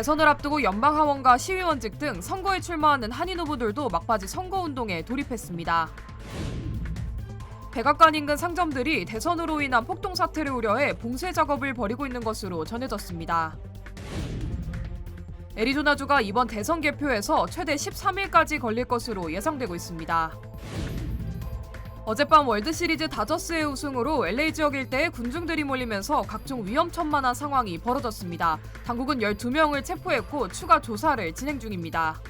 대선을 앞두고 연방하원과 시의원직 등 선거에 출마하는 한인 후보들도 막바지 선거운동에 돌입했습니다. 백악관 인근 상점들이 대선으로 인한 폭동 사태를 우려해 봉쇄 작업을 벌이고 있는 것으로 전해졌습니다. 애리조나주가 이번 대선 개표에서 최대 13일까지 걸릴 것으로 예상되고 있습니다. 어젯밤 월드시리즈 다저스의 우승으로 LA 지역 일대에 군중들이 몰리면서 각종 위험천만한 상황이 벌어졌습니다. 당국은 12명을 체포했고 추가 조사를 진행 중입니다.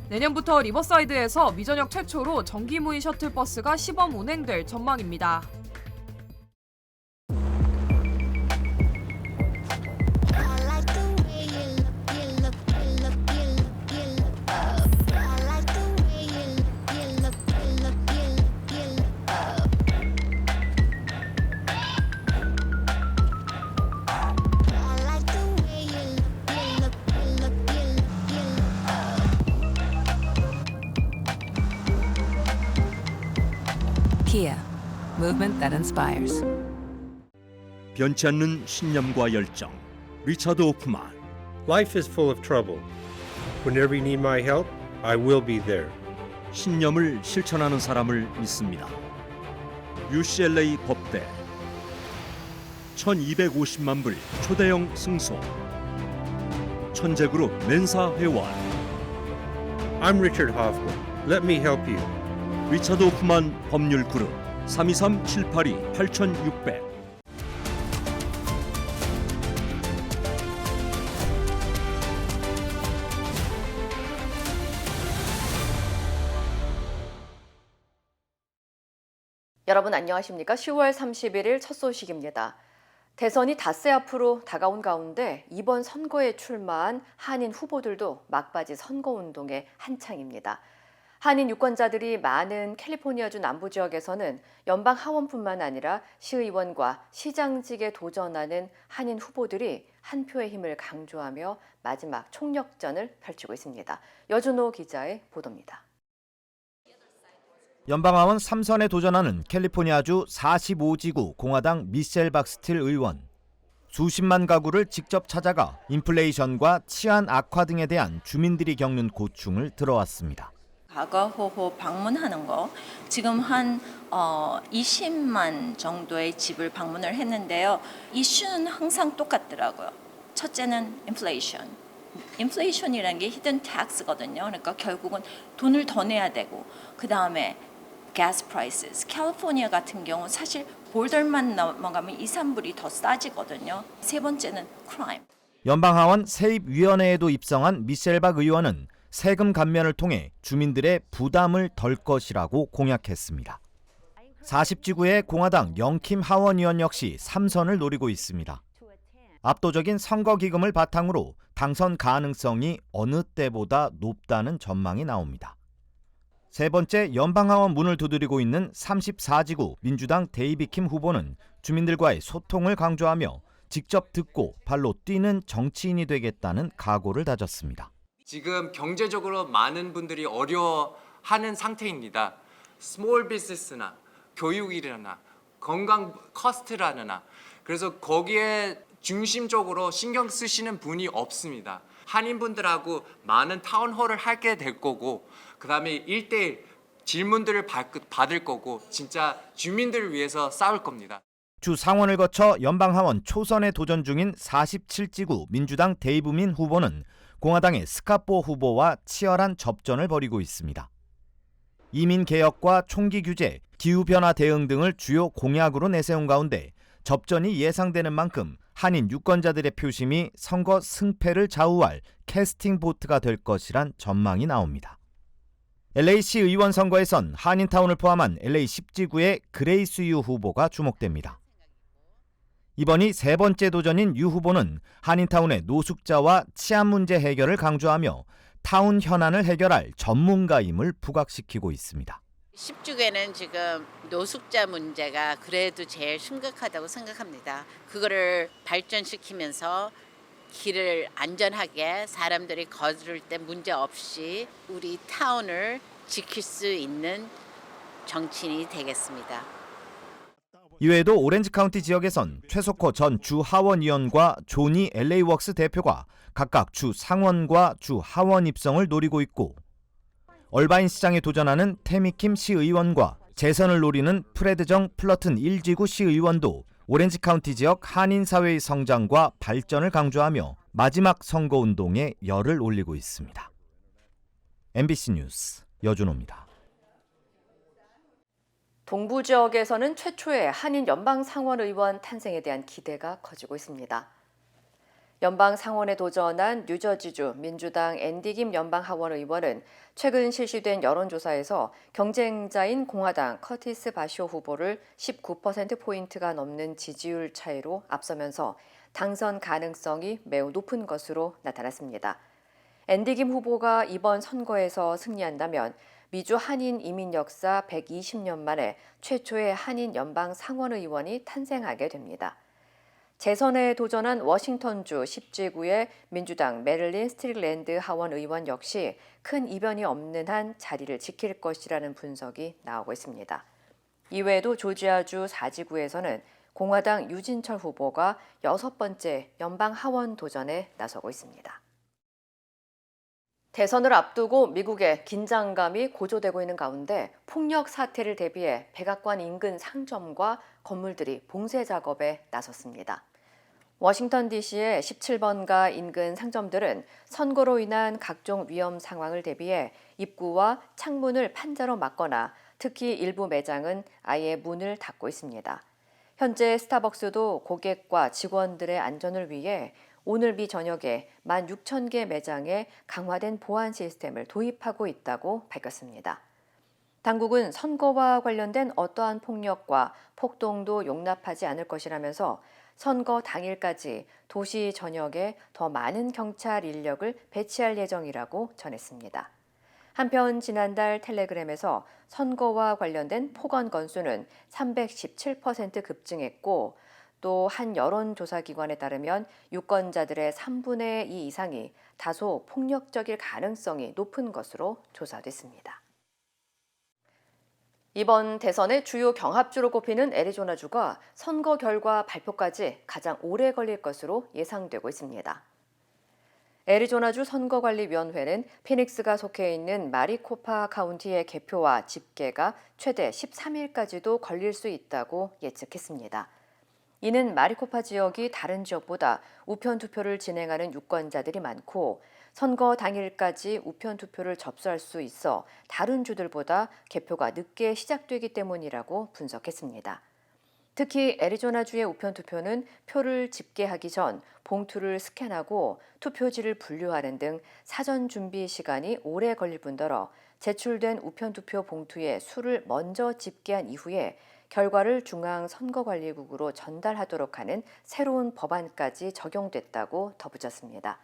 내년부터 리버사이드에서 미전역 최초로 전기무인 셔틀버스가 시범 운행될 전망입니다. Kia, movement that inspires. 변치 않는 신념과 열정. 리차드 호프만. Life is full of trouble. Whenever you need my help, I will be there. 신념을 실천하는 사람을 믿습니다. UCLA 법대 1250만 불 초대형 승소. 천재그룹 멘사 회원. I'm Richard Hoffman. Let me help you. 리차드 호프만 법률그룹 323-782-8600. 여러분 안녕하십니까? 10월 31일 첫 소식입니다. 대선이 닷새 앞으로 다가온 가운데 이번 선거에 출마한 한인 후보들도 막바지 선거운동에 한창입니다. 한인 유권자들이 많은 캘리포니아주 남부 지역에서는 연방 하원뿐만 아니라 시의원과 시장직에 도전하는 한인 후보들이 한 표의 힘을 강조하며 마지막 총력전을 펼치고 있습니다. 여준호 기자의 보도입니다. 연방하원 3선에 도전하는 캘리포니아주 45지구 공화당 미셸 박스틸 의원. 수십만 가구를 직접 찾아가 인플레이션과 치안 악화 등에 대한 주민들이 겪는 고충을 들어왔습니다. 가가호호 방문하는 거 지금 한 20만 정도의 집을 방문을 했는데요. 이슈는 항상 똑같더라고요. 첫째는 인플레이션. 인플레이션이라는 게 히든 텍스거든요. 그러니까 결국은 돈을 더 내야 되고 그 다음에 가스 프라이스. 캘리포니아 같은 경우 사실 볼더만 넘어가면 2, 3불이 더 싸지거든요. 세 번째는 크라임. 연방하원 세입위원회에도 입성한 미셸 박 의원은 세금 감면을 통해 주민들의 부담을 덜 것이라고 공약했습니다. 40지구의 공화당 영킴 하원의원 역시 3선을 노리고 있습니다. 압도적인 선거 기금을 바탕으로 당선 가능성이 어느 때보다 높다는 전망이 나옵니다. 세 번째 연방하원 문을 두드리고 있는 34지구 민주당 데이비 킴 후보는 주민들과의 소통을 강조하며 직접 듣고 발로 뛰는 정치인이 되겠다는 각오를 다졌습니다. 지금 경제적으로 많은 분들이 어려워하는 상태입니다. 스몰 비즈니스나 교육이라나 건강 커스트라나 그래서 거기에 중심적으로 신경 쓰시는 분이 없습니다. 한인분들하고 많은 타운홀을 하게 될 거고 그다음에 1대1 질문들을 받을 거고 진짜 주민들을 위해서 싸울 겁니다. 주 상원을 거쳐 연방하원 초선에 도전 중인 47지구 민주당 데이브민 후보는 공화당의 스캇보 후보와 치열한 접전을 벌이고 있습니다. 이민개혁과 총기 규제, 기후변화 대응 등을 주요 공약으로 내세운 가운데 접전이 예상되는 만큼 한인 유권자들의 표심이 선거 승패를 좌우할 캐스팅 보트가 될 것이란 전망이 나옵니다. LA시 의원 선거에선 한인타운을 포함한 LA 10지구의 그레이스 유 후보가 주목됩니다. 이번이 세 번째 도전인 유 후보는 한인타운의 노숙자와 치안 문제 해결을 강조하며 타운 현안을 해결할 전문가임을 부각시키고 있습니다. 10주에는 지금 노숙자 문제가 그래도 제일 심각하다고 생각합니다. 그거를 발전시키면서 길을 안전하게 사람들이 걸을 때 문제 없이 우리 타운을 지킬 수 있는 정치인이 되겠습니다. 이외에도 오렌지 카운티 지역에선 최석호 전 주 하원의원과 조니 LA웍스 대표가 각각 주 상원과 주 하원 입성을 노리고 있고, 얼바인 시장에 도전하는 태미킴 시의원과 재선을 노리는 프레드정 플러튼 1지구 시의원도 오렌지 카운티 지역 한인 사회의 성장과 발전을 강조하며 마지막 선거운동에 열을 올리고 있습니다. MBC 뉴스 여준호입니다. 동부 지역에서는 최초의 한인 연방 상원 의원 탄생에 대한 기대가 커지고 있습니다. 연방 상원에 도전한 뉴저지주 민주당 앤디 김 연방 하원 의원은 최근 실시된 여론조사에서 경쟁자인 공화당 커티스 바시오 후보를 19%포인트가 넘는 지지율 차이로 앞서면서 당선 가능성이 매우 높은 것으로 나타났습니다. 앤디 김 후보가 이번 선거에서 승리한다면 미주 한인 이민 역사 120년 만에 최초의 한인 연방 상원 의원이 탄생하게 됩니다. 재선에 도전한 워싱턴주 10지구의 민주당 메릴린 스트릭랜드 하원 의원 역시 큰 이변이 없는 한 자리를 지킬 것이라는 분석이 나오고 있습니다. 이외에도 조지아주 4지구에서는 공화당 유진철 후보가 6번째 연방 하원 도전에 나서고 있습니다. 대선을 앞두고 미국의 긴장감이 고조되고 있는 가운데 폭력 사태를 대비해 백악관 인근 상점과 건물들이 봉쇄 작업에 나섰습니다. 워싱턴 DC의 17번가 인근 상점들은 선거로 인한 각종 위험 상황을 대비해 입구와 창문을 판자로 막거나 특히 일부 매장은 아예 문을 닫고 있습니다. 현재 스타벅스도 고객과 직원들의 안전을 위해 오늘 저녁에 16,000개 매장에 강화된 보안 시스템을 도입하고 있다고 밝혔습니다. 당국은 선거와 관련된 어떠한 폭력과 폭동도 용납하지 않을 것이라면서 선거 당일까지 도시 전역에 더 많은 경찰 인력을 배치할 예정이라고 전했습니다. 한편 지난달 텔레그램에서 선거와 관련된 폭언 건수는 317% 급증했고, 또 한 여론조사기관에 따르면 유권자들의 3분의 2 이상이 다소 폭력적일 가능성이 높은 것으로 조사됐습니다. 이번 대선의 주요 경합주로 꼽히는 애리조나주가 선거 결과 발표까지 가장 오래 걸릴 것으로 예상되고 있습니다. 애리조나주 선거관리위원회는 피닉스가 속해 있는 마리코파 카운티의 개표와 집계가 최대 13일까지도 걸릴 수 있다고 예측했습니다. 이는 마리코파 지역이 다른 지역보다 우편 투표를 진행하는 유권자들이 많고 선거 당일까지 우편 투표를 접수할 수 있어 다른 주들보다 개표가 늦게 시작되기 때문이라고 분석했습니다. 특히 애리조나주의 우편 투표는 표를 집계하기 전 봉투를 스캔하고 투표지를 분류하는 등 사전 준비 시간이 오래 걸릴 뿐더러 제출된 우편 투표 봉투의 수를 먼저 집계한 이후에 결과를 중앙선거관리국으로 전달하도록 하는 새로운 법안까지 적용됐다고 덧붙였습니다.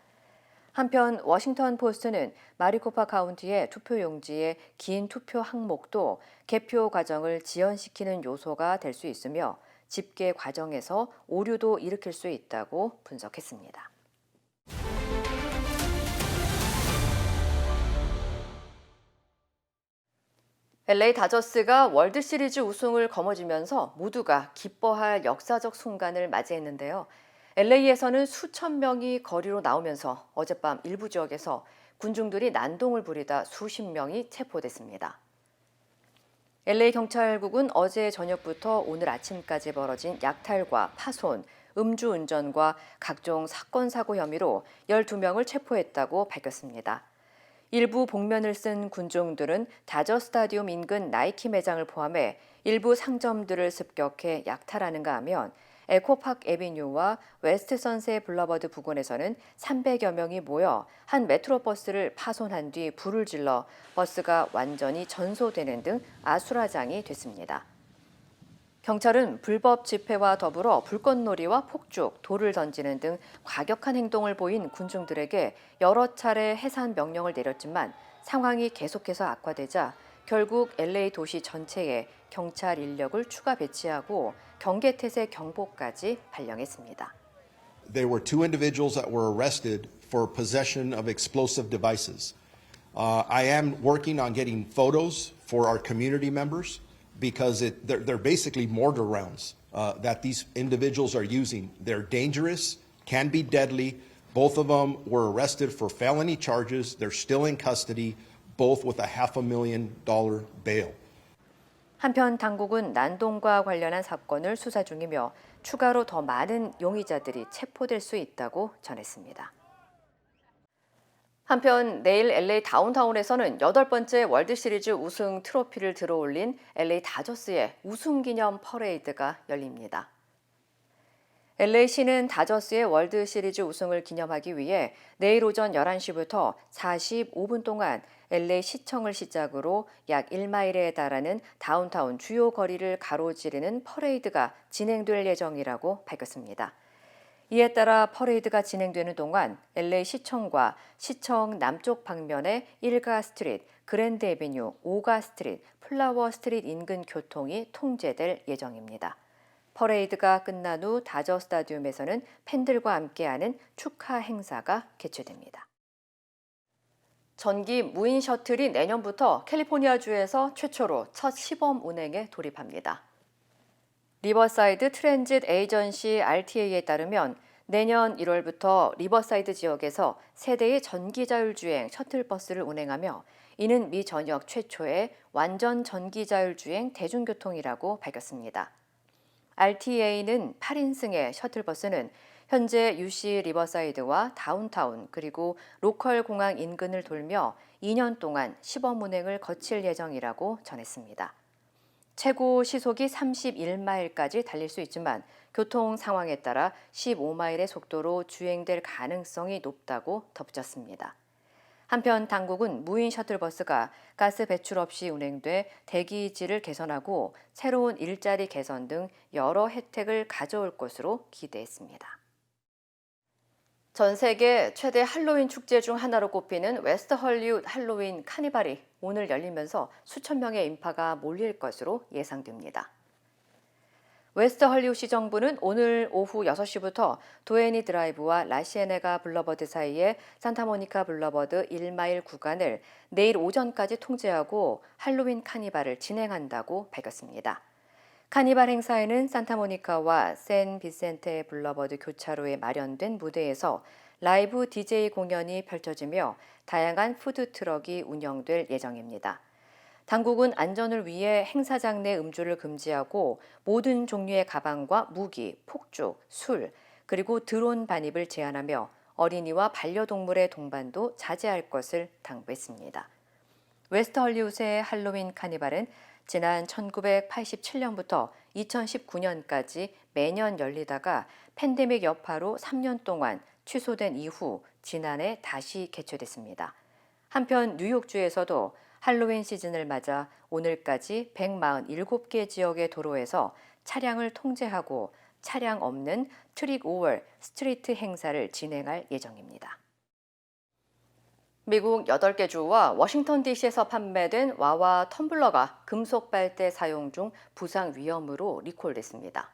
한편 워싱턴 포스트는 마리코파 카운티의 투표용지의 긴 투표 항목도 개표 과정을 지연시키는 요소가 될 수 있으며 집계 과정에서 오류도 일으킬 수 있다고 분석했습니다. LA 다저스가 월드시리즈 우승을 거머쥐면서 모두가 기뻐할 역사적 순간을 맞이했는데요. LA에서는 수천 명이 거리로 나오면서 어젯밤 일부 지역에서 군중들이 난동을 부리다 수십 명이 체포됐습니다. LA 경찰국은 어제 저녁부터 오늘 아침까지 벌어진 약탈과 파손, 음주운전과 각종 사건 사고 혐의로 12명을 체포했다고 밝혔습니다. 일부 복면을 쓴 군중들은 다저 스타디움 인근 나이키 매장을 포함해 일부 상점들을 습격해 약탈하는가 하면 에코파크 애비뉴와 웨스트 선셋 블러버드 부근에서는 300여 명이 모여 한 메트로버스를 파손한 뒤 불을 질러 버스가 완전히 전소되는 등 아수라장이 됐습니다. 경찰은 불법 집회와 더불어 불꽃놀이와 폭죽, 돌을 던지는 등 과격한 행동을 보인 군중들에게 여러 차례 해산 명령을 내렸지만 상황이 계속해서 악화되자 결국 LA 도시 전체에 경찰 인력을 추가 배치하고 경계태세 경보까지 발령했습니다. There were two individuals that were arrested for possession of explosive devices. I am working on getting photos for our community members because they're basically mortar rounds that these individuals are using. They're dangerous, can be deadly. Both of them were arrested for felony charges. They're still in custody, both with a $500,000 bail. 한편 당국은 난동과 관련한 사건을 수사 중이며 추가로 더 많은 용의자들이 체포될 수 있다고 전했습니다. 한편 내일 LA 다운타운에서는 8번째 월드시리즈 우승 트로피를 들어올린 LA 다저스의 우승기념 퍼레이드가 열립니다. LA시는 다저스의 월드시리즈 우승을 기념하기 위해 내일 오전 11시부터 45분 동안 LA 시청을 시작으로 약 1마일에 달하는 다운타운 주요 거리를 가로지르는 퍼레이드가 진행될 예정이라고 밝혔습니다. 이에 따라 퍼레이드가 진행되는 동안 LA 시청과 시청 남쪽 방면의 1가 스트리트, 그랜드 애비뉴, 5가 스트리트, 플라워 스트리트 인근 교통이 통제될 예정입니다. 퍼레이드가 끝난 후 다저 스타디움에서는 팬들과 함께하는 축하 행사가 개최됩니다. 전기 무인 셔틀이 내년부터 캘리포니아주에서 최초로 첫 시범 운행에 돌입합니다. 리버사이드 트랜짓 에이전시 RTA에 따르면 내년 1월부터 리버사이드 지역에서 세대의 전기자율주행 셔틀버스를 운행하며 이는 미 전역 최초의 완전 전기자율주행 대중교통이라고 밝혔습니다. RTA는 8인승의 셔틀버스는 현재 UC 리버사이드와 다운타운 그리고 로컬 공항 인근을 돌며 2년 동안 시범 운행을 거칠 예정이라고 전했습니다. 최고 시속이 31마일까지 달릴 수 있지만 교통 상황에 따라 15마일의 속도로 주행될 가능성이 높다고 덧붙였습니다. 한편 당국은 무인 셔틀버스가 가스 배출 없이 운행돼 대기질을 개선하고 새로운 일자리 개선 등 여러 혜택을 가져올 것으로 기대했습니다. 전 세계 최대 할로윈 축제 중 하나로 꼽히는 웨스트 헐리우드 할로윈 카니발이 오늘 열리면서 수천 명의 인파가 몰릴 것으로 예상됩니다. 웨스트 헐리우드 정부는 오늘 오후 6시부터 도에니 드라이브와 라시에네가 블러버드 사이의 산타모니카 블러버드 1마일 구간을 내일 오전까지 통제하고 할로윈 카니발을 진행한다고 밝혔습니다. 카니발 행사에는 산타모니카와 샌 비센테 블러버드 교차로에 마련된 무대에서 라이브 DJ 공연이 펼쳐지며 다양한 푸드트럭이 운영될 예정입니다. 당국은 안전을 위해 행사장 내 음주를 금지하고 모든 종류의 가방과 무기, 폭죽, 술, 그리고 드론 반입을 제한하며 어린이와 반려동물의 동반도 자제할 것을 당부했습니다. 웨스트 헐리우드의 할로윈 카니발은 지난 1987년부터 2019년까지 매년 열리다가 팬데믹 여파로 3년 동안 취소된 이후 지난해 다시 개최됐습니다. 한편 뉴욕주에서도 할로윈 시즌을 맞아 오늘까지 147개 지역의 도로에서 차량을 통제하고 차량 없는 트릭 5월 스트리트 행사를 진행할 예정입니다. 미국 8개 주와 워싱턴 DC에서 판매된 와와 텀블러가 금속 빨대 사용 중 부상 위험으로 리콜됐습니다.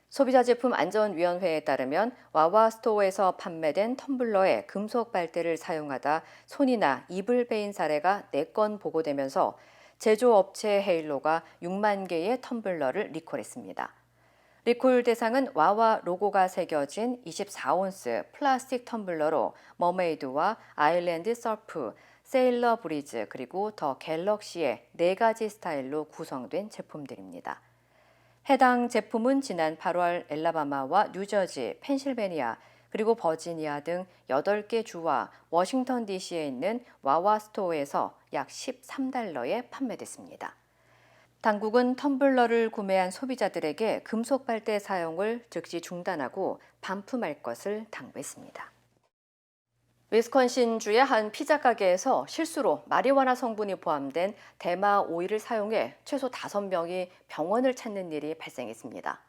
소비자제품안전위원회에 따르면 와와 스토어에서 판매된 텀블러에 금속 빨대를 사용하다 손이나 입을 베인 사례가 4건 보고되면서 제조업체 헤일로가 6만 개의 텀블러를 리콜했습니다. 리콜 대상은 와와 로고가 새겨진 24온스 플라스틱 텀블러로 머메이드와 아일랜드 서프, 세일러 브리즈 그리고 더 갤럭시의 4가지 스타일로 구성된 제품들입니다. 해당 제품은 지난 8월 엘라바마와 뉴저지, 펜실베니아, 그리고 버지니아 등 8개 주와 워싱턴 DC에 있는 와와 스토어에서 약 $13에 판매됐습니다. 당국은 텀블러를 구매한 소비자들에게 금속 빨대 사용을 즉시 중단하고 반품할 것을 당부했습니다. 위스콘신주의 한 피자 가게에서 실수로 마리화나 성분이 포함된 대마 오일을 사용해 최소 5명이 병원을 찾는 일이 발생했습니다.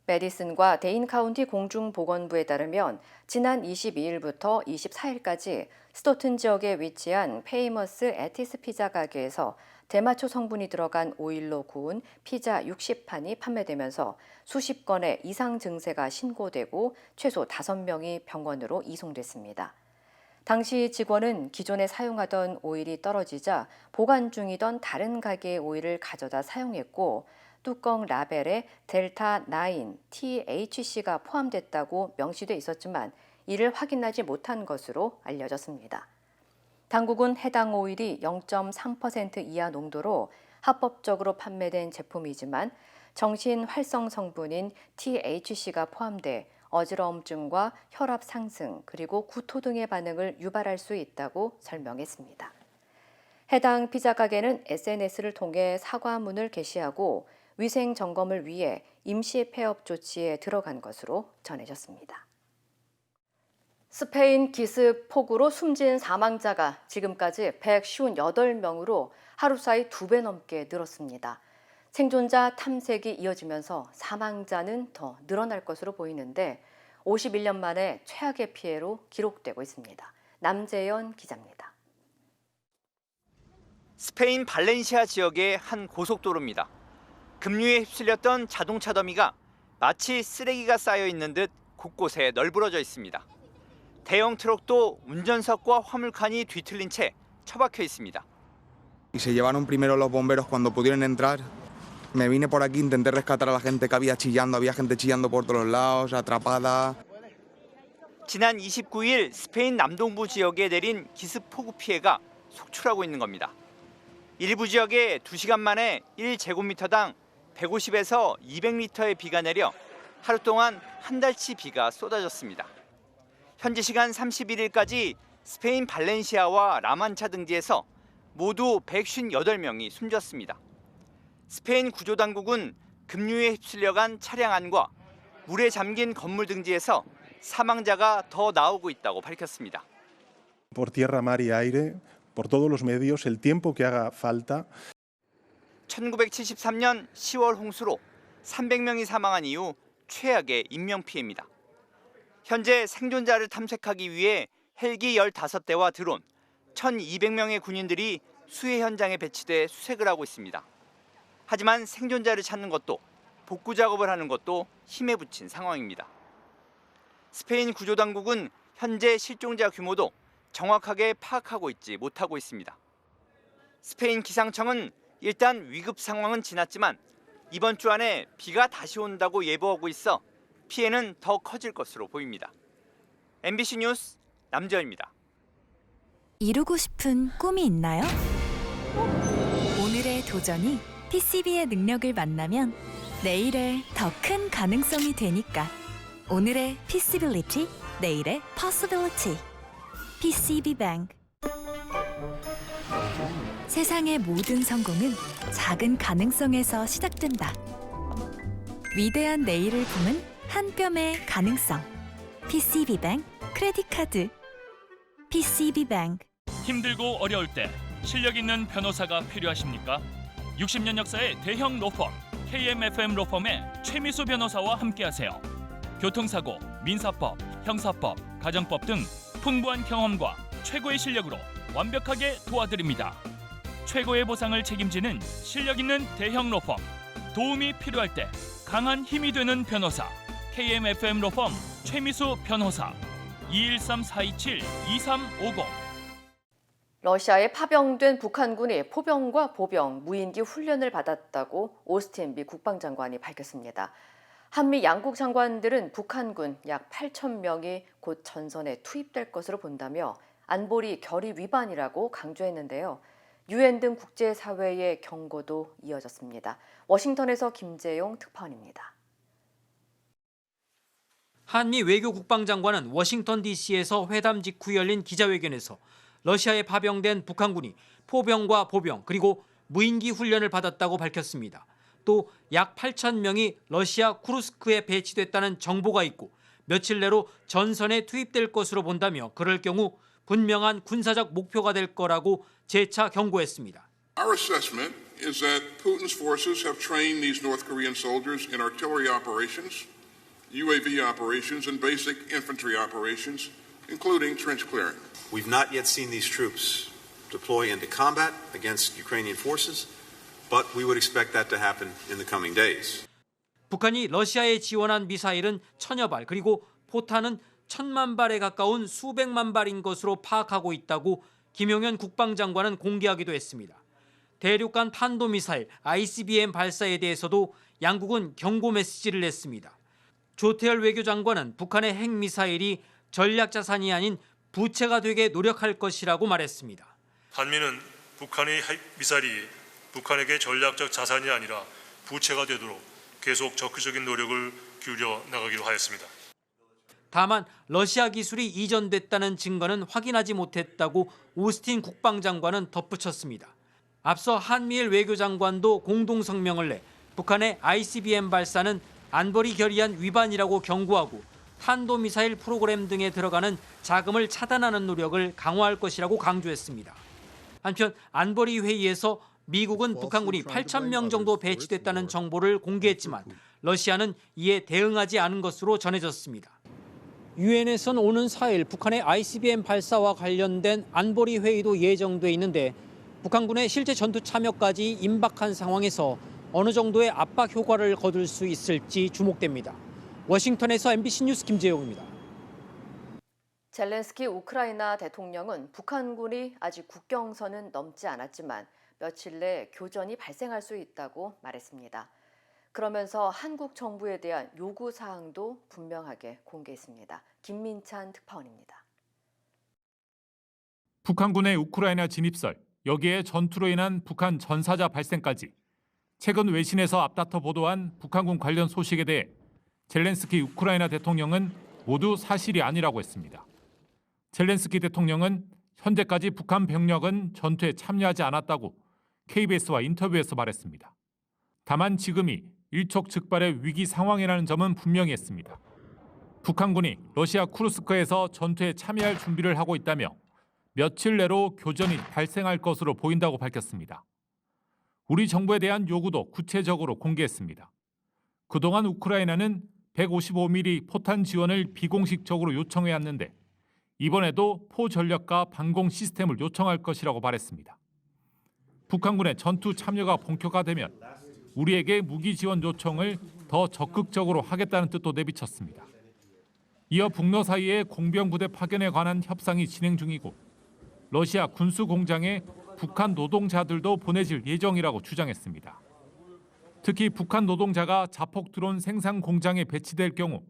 메디슨과 데인 카운티 공중보건부에 따르면 지난 22일부터 24일까지 스토튼 지역에 위치한 페이머스 에티스 피자 가게에서 대마초 성분이 들어간 오일로 구운 피자 60판이 판매되면서 수십 건의 이상 증세가 신고되고 최소 5명이 병원으로 이송됐습니다. 당시 직원은 기존에 사용하던 오일이 떨어지자 보관 중이던 다른 가게의 오일을 가져다 사용했고 뚜껑 라벨에 델타 9 THC가 포함됐다고 명시돼 있었지만 이를 확인하지 못한 것으로 알려졌습니다. 당국은 해당 오일이 0.3% 이하 농도로 합법적으로 판매된 제품이지만 정신 활성 성분인 THC가 포함돼 어지러움증과 혈압 상승 그리고 구토 등의 반응을 유발할 수 있다고 설명했습니다. 해당 피자 가게는 SNS를 통해 사과문을 게시하고 위생 점검을 위해 임시 폐업 조치에 들어간 것으로 전해졌습니다. 스페인 기습 폭우로 숨진 사망자가 지금까지 158명으로 하루 사이 2배 넘게 늘었습니다. 생존자 탐색이 이어지면서 사망자는 더 늘어날 것으로 보이는데 51년 만에 최악의 피해로 기록되고 있습니다. 남재현 기자입니다. 스페인 발렌시아 지역의 한 고속도로입니다. 급류에 휩쓸렸던 자동차 더미가 마치 쓰레기가 쌓여 있는 듯 곳곳에 널브러져 있습니다. 대형 트럭도 운전석과 화물칸이 뒤틀린 채 처박혀 있습니다. Y se llevaron primero los bomberos cuando pudieron entrar. Me vine por aquí, intenté rescatar a la gente que había gente chillando por todos lados, atrapada. 지난 29일 스페인 남동부 지역에 내린 기습 폭우 피해가 속출하고 있는 겁니다. 일부 지역에 2시간 만에 1제곱미터당 150에서 200리터의 비가 내려 하루 동안 한 달치 비가 쏟아졌습니다. 현지 시간 31일까지 스페인 발렌시아와 라만차 등지에서 모두 158명이 숨졌습니다. 스페인 구조당국은 급류에 휩쓸려간 차량 안과 물에 잠긴 건물 등지에서 사망자가 더 나오고 있다고 밝혔습니다. Por tierra, mar y aire, por todos los medios, el tiempo que haga falta. 1973년 10월 홍수로 300명이 사망한 이후 최악의 인명피해입니다. 현재 생존자를 탐색하기 위해 헬기 15대와 드론 1,200명의 군인들이 수해 현장에 배치돼 수색을 하고 있습니다. 하지만 생존자를 찾는 것도 복구 작업을 하는 것도 힘에 부친 상황입니다. 스페인 구조당국은 현재 실종자 규모도 정확하게 파악하고 있지 못하고 있습니다. 스페인 기상청은 일단 위급 상황은 지났지만 이번 주 안에 비가 다시 온다고 예보하고 있어 피해는 더 커질 것으로 보입니다. MBC 뉴스 남재현입니다. 이루고 싶은 꿈이 있나요? 오늘의 도전이 PCB의 능력을 만나면 내일의 더 큰 가능성이 되니까. 오늘의 Possibility, 내일의 Possibility. PCB Bank. 세상의 모든 성공은 작은 가능성에서 시작된다. 위대한 내일을 품은 한 뼘의 가능성. PCB Bank 크레딧 카드. PCB Bank. 힘들고 어려울 때 실력 있는 변호사가 필요하십니까? 60년 역사의 대형 로펌 KMFM 로펌의 최미수 변호사와 함께하세요. 교통사고, 민사법, 형사법, 가정법 등 풍부한 경험과 최고의 실력으로 완벽하게 도와드립니다. 최고의 보상을 책임지는 실력 있는 대형 로펌. 도움이 필요할 때 강한 힘이 되는 변호사. KMFM 로펌 최미수 변호사. 213-427-2350. 러시아에 파병된 북한군이 포병과 보병, 무인기 훈련을 받았다고 오스틴 미 국방장관이 밝혔습니다. 한미 양국 장관들은 북한군 약 8,000명이 곧 전선에 투입될 것으로 본다며 안보리 결의 위반이라고 강조했는데요. 유엔 등 국제사회의 경고도 이어졌습니다. 워싱턴에서 김재용 특파원입니다. 한미 외교 국방장관은 워싱턴 DC에서 회담 직후 열린 기자회견에서 러시아에 파병된 북한군이 포병과 보병 그리고 무인기 훈련을 받았다고 밝혔습니다. 또 약 8,000명이 러시아 쿠르스크에 배치됐다는 정보가 있고 며칠 내로 전선에 투입될 것으로 본다며 그럴 경우 분명한 군사적 목표가 될 거라고 재차 경고했습니다. Our assessment is that Putin's forces have trained these North Korean soldiers in artillery operations, UAV operations, and basic infantry operations, including trench clearing. We've not yet seen these troops deploy into combat against Ukrainian forces, but we would expect that to happen in the coming days. 북한이 러시아에 지원한 미사일은 1,000여 발 그리고 포탄은 1,000만 발에 가까운 수백만 발인 것으로 파악하고 있다고 김용현 국방장관은 공개하기도 했습니다. 대륙간 탄도미사일 ICBM 발사에 대해서도 양국은 경고 메시지를 냈습니다. 조태열 외교장관은 북한의 핵미사일이 전략자산이 아닌 부채가 되게 노력할 것이라고 말했습니다. 한미는 북한의 핵미사일이 북한에게 전략적 자산이 아니라 부채가 되도록 계속 적극적인 노력을 기울여 나가기로 하였습니다. 다만 러시아 기술이 이전됐다는 증거는 확인하지 못했다고 오스틴 국방장관은 덧붙였습니다. 앞서 한미일 외교장관도 공동 성명을 내 북한의 ICBM 발사는 안보리 결의안 위반이라고 경고하고 탄도미사일 프로그램 등에 들어가는 자금을 차단하는 노력을 강화할 것이라고 강조했습니다. 한편 안보리 회의에서 미국은 북한군이 8,000명 정도 배치됐다는 정보를 공개했지만 러시아는 이에 대응하지 않은 것으로 전해졌습니다. 유엔에서는 오는 4일 북한의 ICBM 발사와 관련된 안보리 회의도 예정돼 있는데 북한군의 실제 전투 참여까지 임박한 상황에서 어느 정도의 압박 효과를 거둘 수 있을지 주목됩니다. 워싱턴에서 MBC 뉴스 김재용입니다. 젤렌스키 우크라이나 대통령은 북한군이 아직 국경선은 넘지 않았지만 며칠 내 교전이 발생할 수 있다고 말했습니다. 그러면서 한국 정부에 대한 요구 사항도 분명하게 공개했습니다. 김민찬 특파원입니다. 북한군의 우크라이나 진입설, 여기에 전투로 인한 북한 전사자 발생까지 최근 외신에서 앞다퉈 보도한 북한군 관련 소식에 대해 젤렌스키 우크라이나 대통령은 모두 사실이 아니라고 했습니다. 젤렌스키 대통령은 현재까지 북한 병력은 전투에 참여하지 않았다고 KBS와 인터뷰에서 말했습니다. 다만 지금이 일촉즉발의 위기 상황이라는 점은 분명히 했습니다. 북한군이 러시아 쿠르스크에서 전투에 참여할 준비를 하고 있다며 며칠 내로 교전이 발생할 것으로 보인다고 밝혔습니다. 우리 정부에 대한 요구도 구체적으로 공개했습니다. 그동안 우크라이나는 155mm 포탄 지원을 비공식적으로 요청해왔는데 이번에도 포전력과 방공 시스템을 요청할 것이라고 말했습니다. 북한군의 전투 참여가 본격화되면 우리에게 무기 지원 요청을 더 적극적으로 하겠다는 뜻도 내비쳤습니다. 이어 북러 사이의 공병부대 파견에 관한 협상이 진행 중이고 러시아 군수 공장에 북한 노동자들도 보내질 예정이라고 주장했습니다. 특히 북한 노동자가 자폭 드론 생산 공장에 배치될 경우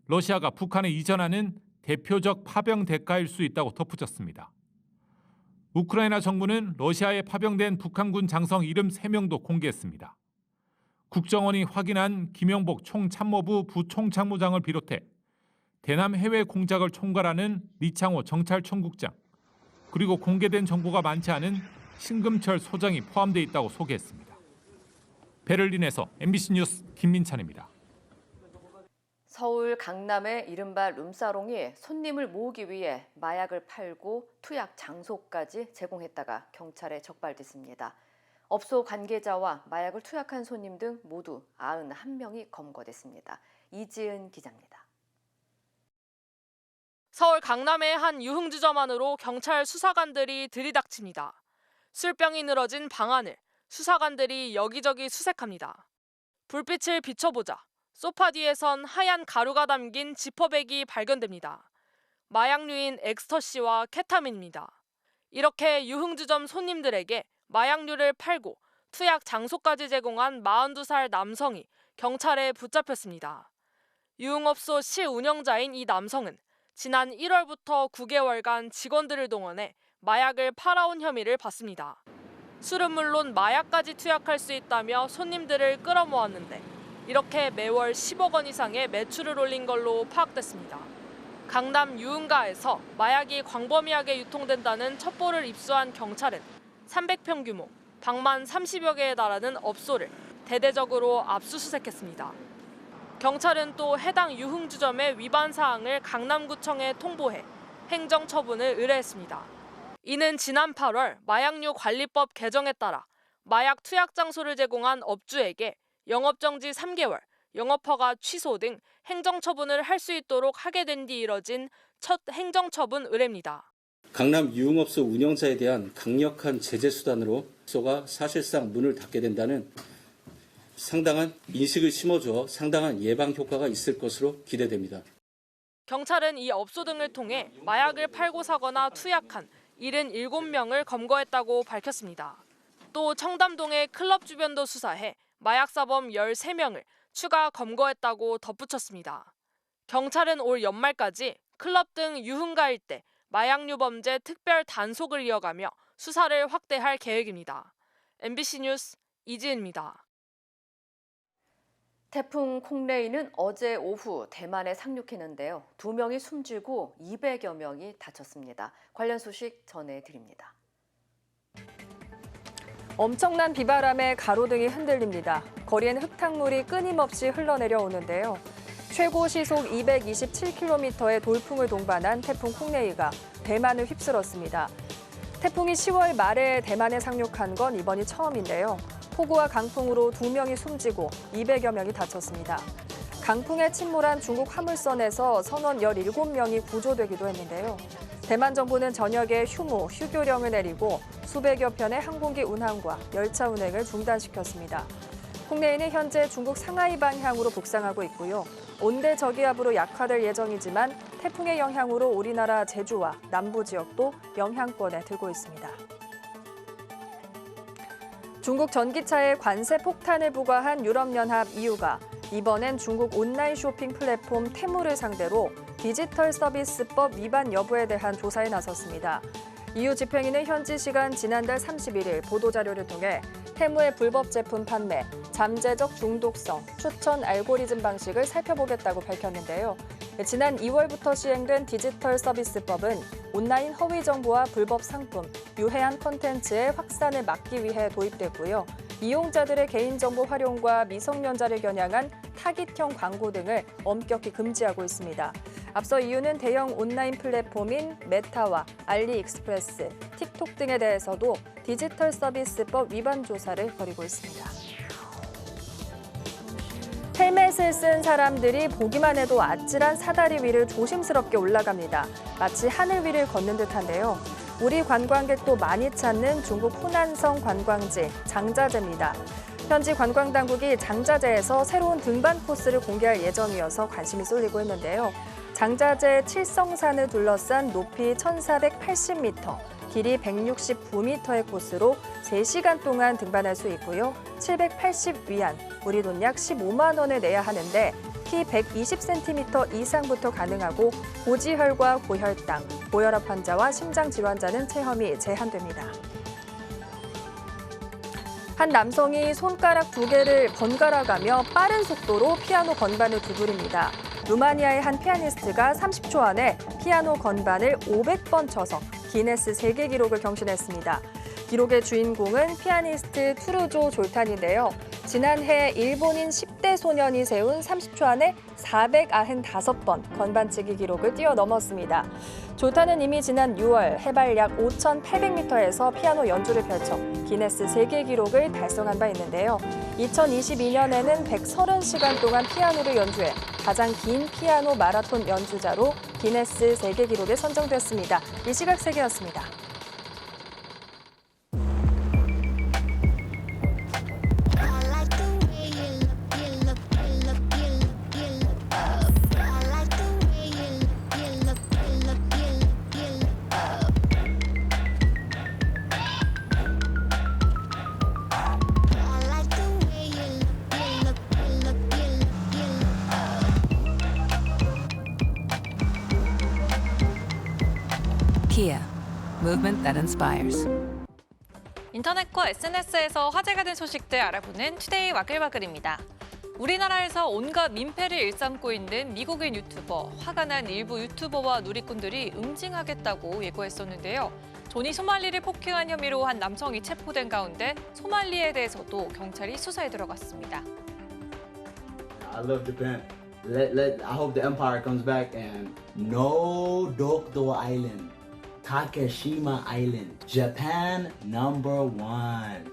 러시아가 북한에 이전하는 대표적 파병 대가일 수 있다고 덧붙였습니다. 우크라이나 정부는 러시아에 파병된 북한군 장성 73명도 공개했습니다. 국정원이 확인한 김영복 총참모부 부총참모장을 비롯해 대남 해외 공작을 총괄하는 리창호 정찰청국장, 그리고 공개된 정보가 많지 않은 신금철 소장이 포함되어 있다고 소개했습니다. 베를린에서 MBC 뉴스 김민찬입니다. 서울 강남의 이른바 룸사롱이 손님을 모으기 위해 마약을 팔고 투약 장소까지 제공했다가 경찰에 적발됐습니다. 업소 관계자와 마약을 투약한 손님 등 모두 91명이 검거됐습니다. 이지은 기자입니다. 서울 강남의 한 유흥주점 안으로 경찰 수사관들이 들이닥칩니다. 술병이 늘어진 방 안을 수사관들이 여기저기 수색합니다. 불빛을 비춰보자 소파 뒤에선 하얀 가루가 담긴 지퍼백이 발견됩니다. 마약류인 엑스터시와 케타민입니다. 이렇게 유흥주점 손님들에게 마약류를 팔고 투약 장소까지 제공한 42살 남성이 경찰에 붙잡혔습니다. 유흥업소 실운영자인 이 남성은 지난 1월부터 9개월간 직원들을 동원해 마약을 팔아온 혐의를 받습니다. 술은 물론 마약까지 투약할 수 있다며 손님들을 끌어모았는데 이렇게 매월 10억 원 이상의 매출을 올린 걸로 파악됐습니다. 강남 유흥가에서 마약이 광범위하게 유통된다는 첩보를 입수한 경찰은 300평 규모, 방만 30여 개에 달하는 업소를 대대적으로 압수수색했습니다. 경찰은 또 해당 유흥주점의 위반 사항을 강남구청에 통보해 행정처분을 의뢰했습니다. 이는 지난 8월 마약류 관리법 개정에 따라 마약 투약 장소를 제공한 업주에게 영업정지 3개월, 영업허가 취소 등 행정처분을 할 수 있도록 하게 된 뒤 이뤄진 첫 행정처분 의뢰입니다. 강남 유흥업소 운영자에 대한 강력한 제재 수단으로 업소가 사실상 문을 닫게 된다는 상당한 인식을 심어줘 상당한 예방 효과가 있을 것으로 기대됩니다. 경찰은 이 업소 등을 통해 마약을 팔고 사거나 투약한 77명을 검거했다고 밝혔습니다. 또 청담동의 클럽 주변도 수사해 마약사범 13명을 추가 검거했다고 덧붙였습니다. 경찰은 올 연말까지 클럽 등 유흥가 일대 마약류 범죄 특별 단속을 이어가며 수사를 확대할 계획입니다. MBC 뉴스 이지은입니다. 태풍 콩레이는 어제 오후 대만에 상륙했는데요. 2명이 숨지고 200여 명이 다쳤습니다. 관련 소식 전해드립니다. 엄청난 비바람에 가로등이 흔들립니다. 거리엔 흙탕물이 끊임없이 흘러내려오는데요. 최고 시속 227km의 돌풍을 동반한 태풍 콩레이가 대만을 휩쓸었습니다. 태풍이 10월 말에 대만에 상륙한 건 이번이 처음인데요. 폭우와 강풍으로 2명이 숨지고 200여 명이 다쳤습니다. 강풍에 침몰한 중국 화물선에서 선원 17명이 구조되기도 했는데요. 대만 정부는 저녁에 휴교령을 내리고 수백여 편의 항공기 운항과 열차 운행을 중단시켰습니다. 콩레이는 현재 중국 상하이 방향으로 북상하고 있고요. 온대 저기압으로 약화될 예정이지만 태풍의 영향으로 우리나라 제주와 남부 지역도 영향권에 들고 있습니다. 중국 전기차에 관세 폭탄을 부과한 유럽연합 EU가 이번엔 중국 온라인 쇼핑 플랫폼 테무를 상대로 디지털 서비스법 위반 여부에 대한 조사에 나섰습니다. EU 집행위는 현지 시간 지난달 31일 보도자료를 통해 테무의 불법 제품 판매, 잠재적 중독성, 추천 알고리즘 방식을 살펴보겠다고 밝혔는데요. 지난 2월부터 시행된 디지털 서비스법은 온라인 허위 정보와 불법 상품, 유해한 콘텐츠의 확산을 막기 위해 도입됐고요. 이용자들의 개인정보 활용과 미성년자를 겨냥한 타깃형 광고 등을 엄격히 금지하고 있습니다. 앞서 EU는 대형 온라인 플랫폼인 메타와 알리익스프레스, 틱톡 등에 대해서도 디지털 서비스법 위반 조사를 벌이고 있습니다. 헬멧을 쓴 사람들이 보기만 해도 아찔한 사다리 위를 조심스럽게 올라갑니다. 마치 하늘 위를 걷는 듯한데요. 우리 관광객도 많이 찾는 중국 후난성 관광지 장자제입니다. 현지 관광당국이 장자제에서 새로운 등반 코스를 공개할 예정이어서 관심이 쏠리고 있는데요. 장자제 칠성산을 둘러싼 높이 1,480m, 길이 169m의 코스로 3시간 동안 등반할 수 있고요. 780위안, 우리 돈 약 15만 원을 내야 하는데 키 120cm 이상부터 가능하고 고지혈과 고혈당, 고혈압 환자와 심장 질환자는 체험이 제한됩니다. 한 남성이 손가락 2개를 번갈아가며 빠른 속도로 피아노 건반을 두드립니다. 루마니아의 한 피아니스트가 30초 안에 피아노 건반을 500번 쳐서 기네스 세계 기록을 경신했습니다. 기록의 주인공은 피아니스트 투르조 졸탄인데요. 지난해 일본인 10대 소년이 세운 30초 안에 495번 건반치기 기록을 뛰어넘었습니다. 졸탄은 이미 지난 6월 해발 약 5,800m에서 피아노 연주를 펼쳐 기네스 세계 기록을 달성한 바 있는데요. 2022년에는 130시간 동안 피아노를 연주해 가장 긴 피아노 마라톤 연주자로 기네스 세계 기록에 선정됐습니다. 이 시각 세계였습니다. Kia, movement that inspires. 인터넷과 SNS에서 화제가 된 소식들 알아보는 투데이 와글와글입니다. 우리나라에서 온갖 민폐를 일삼고 있는 미국인 유튜버, 화가 난 일부 유튜버와 누리꾼들이 응징하겠다고 예고했었는데요. 조니 소말리를 폭행한 혐의로 한 남성이 체포된 가운데 소말리에 대해서도 경찰이 수사에 들어갔습니다. I love Japan. I hope the empire comes back and no Dokdo Island. Takeshima Island, Japan #1.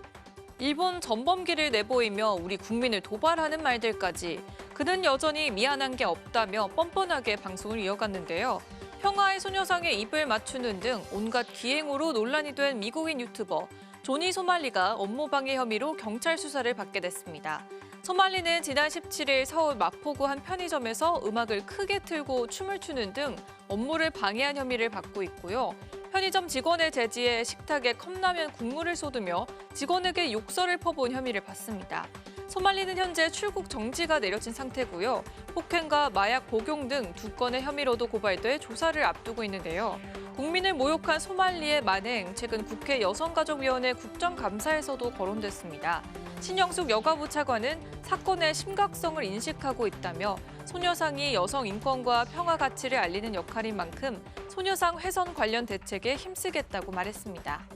일본 전범기를 내보이며 우리 국민을 도발하는 말들까지 그는 여전히 미안한 게 없다며 뻔뻔하게 방송을 이어갔는데요. 평화의 소녀상에 입을 맞추는 등 온갖 기행으로 논란이 된 미국인 유튜버 조니 소말리가 업무방해 혐의로 경찰 수사를 받게 됐습니다. 소말리는 지난 17일 서울 마포구 한 편의점에서 음악을 크게 틀고 춤을 추는 등 업무를 방해한 혐의를 받고 있고요. 편의점 직원의 제지에 식탁에 컵라면 국물을 쏟으며 직원에게 욕설을 퍼부은 혐의를 받습니다. 소말리는 현재 출국 정지가 내려진 상태고요. 폭행과 마약 복용 등 2건의 혐의로도 고발돼 조사를 앞두고 있는데요. 국민을 모욕한 소말리의 만행, 최근 국회 여성가족위원회 국정감사에서도 거론됐습니다. 신영숙 여가부 차관은 사건의 심각성을 인식하고 있다며 소녀상이 여성 인권과 평화 가치를 알리는 역할인 만큼 소녀상 훼손 관련 대책에 힘쓰겠다고 말했습니다.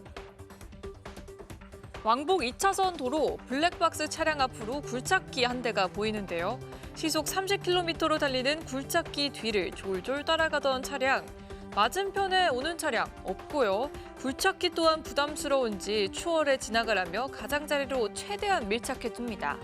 왕복 2차선 도로 블랙박스 차량 앞으로 굴착기 한 대가 보이는데요. 시속 30km로 달리는 굴착기 뒤를 졸졸 따라가던 차량. 맞은편에 오는 차량 없고요. 굴착기 또한 부담스러운지 추월해 지나가라며 가장자리로 최대한 밀착해 둡니다.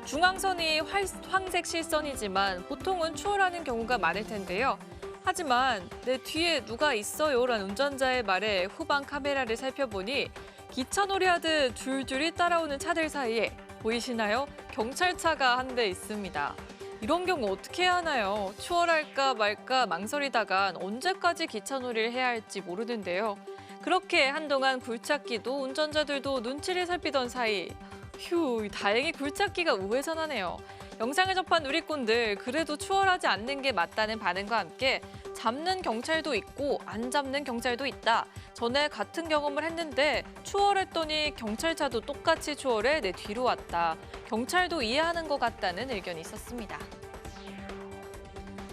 중앙선이 황색 실선이지만 보통은 추월하는 경우가 많을 텐데요. 하지만 내 뒤에 누가 있어요라는 운전자의 말에 후방 카메라를 살펴보니 기차놀이 하듯 줄줄이 따라오는 차들 사이에 보이시나요? 경찰차가 한 대 있습니다. 이런 경우 어떻게 해야 하나요? 추월할까 말까 망설이다간 언제까지 기차놀이를 해야 할지 모르는데요. 그렇게 한동안 굴착기도 운전자들도 눈치를 살피던 사이 휴, 다행히 굴착기가 우회전하네요. 영상을 접한 누리꾼들 그래도 추월하지 않는 게 맞다는 반응과 함께 잡는 경찰도 있고 안 잡는 경찰도 있다. 전에 같은 경험을 했는데 추월했더니 경찰차도 똑같이 추월해 내 뒤로 왔다. 경찰도 이해하는 것 같다는 의견이 있었습니다.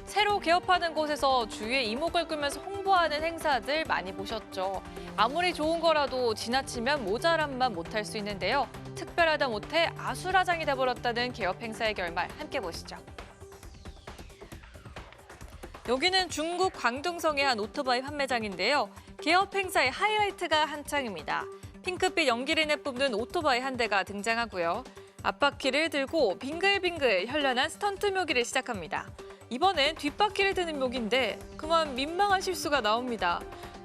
새로 개업하는 곳에서 주위에 이목을 끌면서 홍보하는 행사들 많이 보셨죠. 아무리 좋은 거라도 지나치면 모자람만 못할 수 있는데요. 특별하다 못해 아수라장이 돼버렸다는 개업 행사의 결말 함께 보시죠. 여기는 중국 광둥성의 한 오토바이 판매장인데요. 개업 행사의 하이라이트가 한창입니다. 핑크빛 연기를 내뿜는 오토바이 한 대가 등장하고요. 앞바퀴를 들고 빙글빙글 현란한 스턴트 묘기를 시작합니다. 이번엔 뒷바퀴를 드는 묘기인데 그만 민망한 실수가 나옵니다.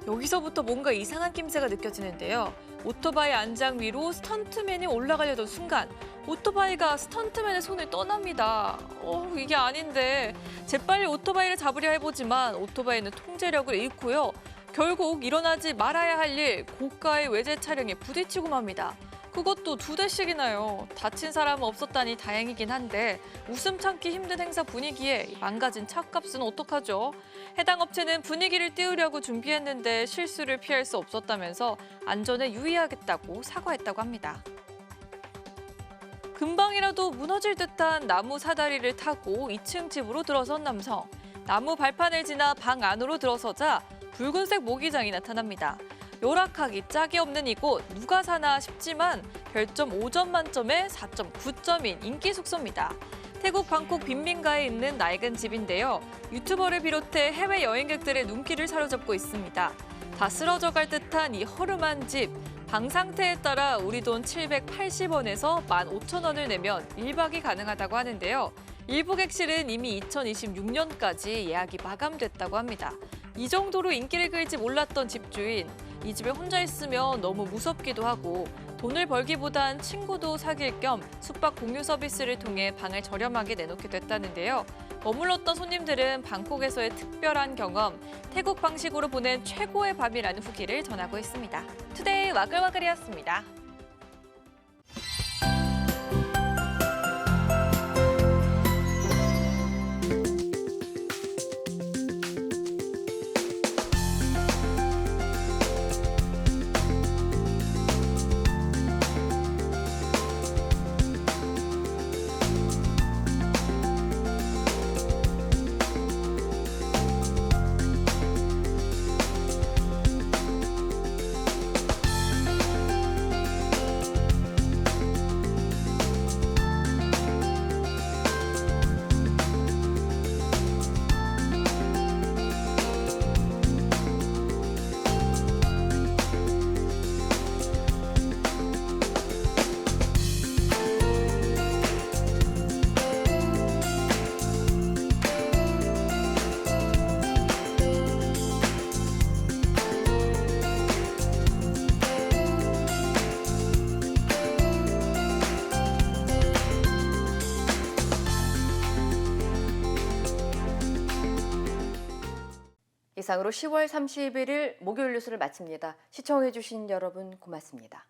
여기서부터 뭔가 이상한 낌새가 느껴지는데요. 오토바이 안장 위로 스턴트맨이 올라가려던 순간 오토바이가 스턴트맨의 손을 떠납니다. 이게 아닌데 재빨리 오토바이를 잡으려 해보지만 오토바이는 통제력을 잃고요. 결국 일어나지 말아야 할 일 고가의 외제 차량에 부딪히고 맙니다. 그것도 2대씩이나요. 다친 사람은 없었다니 다행이긴 한데 웃음 참기 힘든 행사 분위기에 망가진 차값은 어떡하죠? 해당 업체는 분위기를 띄우려고 준비했는데 실수를 피할 수 없었다면서 안전에 유의하겠다고 사과했다고 합니다. 금방이라도 무너질 듯한 나무 사다리를 타고 2층 집으로 들어선 남성. 나무 발판을 지나 방 안으로 들어서자 붉은색 모기장이 나타납니다. 열악하기 짝이 없는 이곳 누가 사나 싶지만 별점 5점 만점에 4.9점인 인기 숙소입니다. 태국 방콕 빈민가에 있는 낡은 집인데요. 유튜버를 비롯해 해외 여행객들의 눈길을 사로잡고 있습니다. 다 쓰러져갈 듯한 이 허름한 집. 방 상태에 따라 우리 돈 780원에서 15,000원을 내면 1박이 가능하다고 하는데요. 일부 객실은 이미 2026년까지 예약이 마감됐다고 합니다. 이 정도로 인기를 끌지 몰랐던 집주인. 이 집에 혼자 있으면 너무 무섭기도 하고 돈을 벌기보단 친구도 사귈 겸 숙박 공유 서비스를 통해 방을 저렴하게 내놓게 됐다는데요. 머물렀던 손님들은 방콕에서의 특별한 경험, 태국 방식으로 보낸 최고의 밤이라는 후기를 전하고 있습니다. 투데이 와글와글이었습니다. 이상으로 10월 31일 목요일 뉴스를 마칩니다. 시청해주신 여러분 고맙습니다.